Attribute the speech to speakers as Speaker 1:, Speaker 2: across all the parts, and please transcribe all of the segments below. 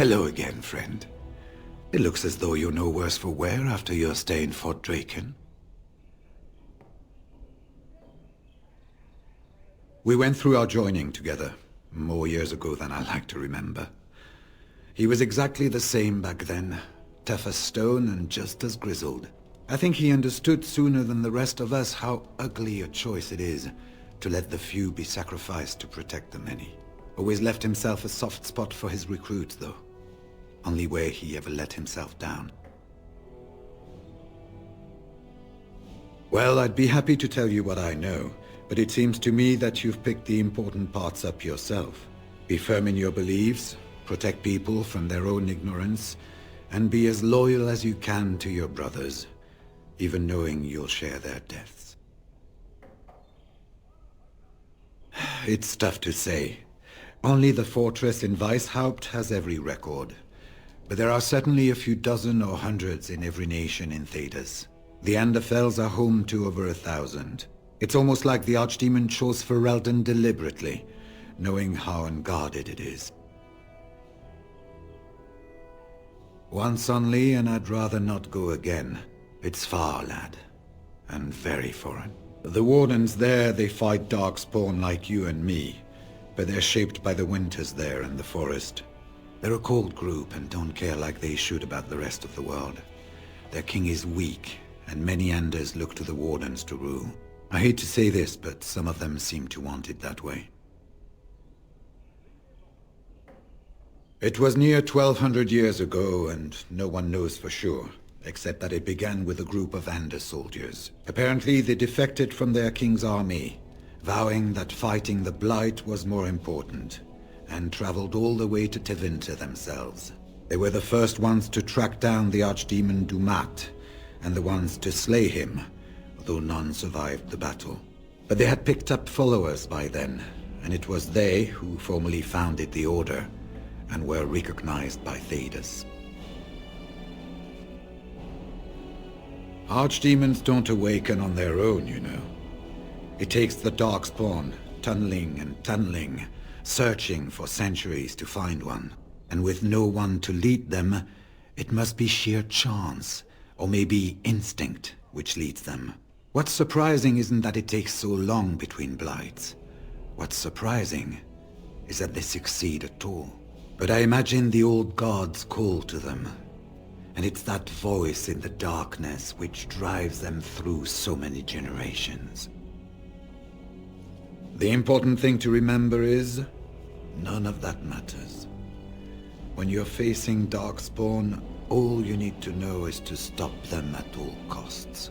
Speaker 1: Hello again, friend. It looks as though you're no worse for wear after your stay in Fort Draken. We went through our joining together, more years ago than I like to remember. He was exactly the same back then, tough as stone and just as grizzled. I think he understood sooner than the rest of us how ugly a choice it is to let the few be sacrificed to protect the many. Always left himself a soft spot for his recruits, though. Only way he ever let himself down. Well, I'd be happy to tell you what I know, but it seems to me that you've picked the important parts up yourself. Be firm in your beliefs, protect people from their own ignorance, and be as loyal as you can to your brothers, even knowing you'll share their deaths. It's tough to say. Only the fortress in Weishaupt has every record. But there are certainly a few dozen or hundreds in every nation in Thedas. The Anderfells are home to over 1,000. It's almost like the Archdemon chose for Riordan deliberately, knowing how unguarded it is. Once only, and I'd rather not go again. It's far, lad, and very foreign. The Wardens there, they fight darkspawn like you and me, but they're shaped by the winters there and the forest. They're a cold group and don't care like they should about the rest of the world. Their king is weak, and many Anders look to the Wardens to rule. I hate to say this, but some of them seem to want it that way. It was near 1,200 years ago, and no one knows for sure, except that it began with a group of Anders soldiers. Apparently they defected from their king's army, vowing that fighting the Blight was more important, and traveled all the way to Tevinter themselves. They were the first ones to track down the Archdemon Dumat, and the ones to slay him, though none survived the battle. But they had picked up followers by then, and it was they who formally founded the Order, and were recognized by Thedas. Archdemons don't awaken on their own, you know. It takes the Darkspawn, tunneling and tunneling, searching for centuries to find one. And with no one to lead them, it must be sheer chance, or maybe instinct, which leads them. What's surprising isn't that it takes so long between blights. What's surprising is that they succeed at all. But I imagine the old gods call to them, and it's that voice in the darkness which drives them through so many generations. The important thing to remember is, none of that matters. When you're facing Darkspawn, all you need to know is to stop them at all costs.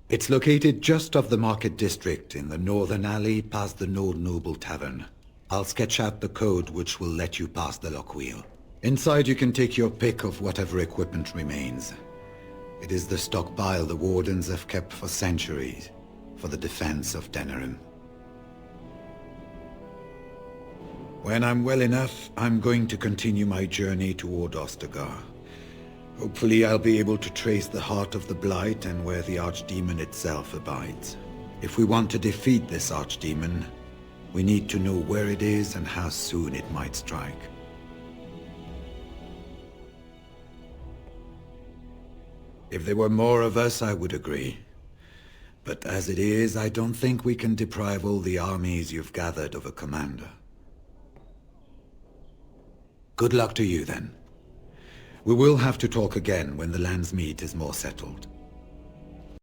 Speaker 1: It's located just off the Market District in the northern alley past the Old Noble Tavern. I'll sketch out the code which will let you pass the lock wheel. Inside you can take your pick of whatever equipment remains. It is the stockpile the Wardens have kept for centuries, for the defense of Denerim. When I'm well enough, I'm going to continue my journey toward Ostagar. Hopefully I'll be able to trace the heart of the Blight and where the Archdemon itself abides. If we want to defeat this Archdemon, we need to know where it is and how soon it might strike. If there were more of us, I would agree. But as it is, I don't think we can deprive all the armies you've gathered of a commander. Good luck to you, then. We will have to talk again when the Landsmeet is more settled.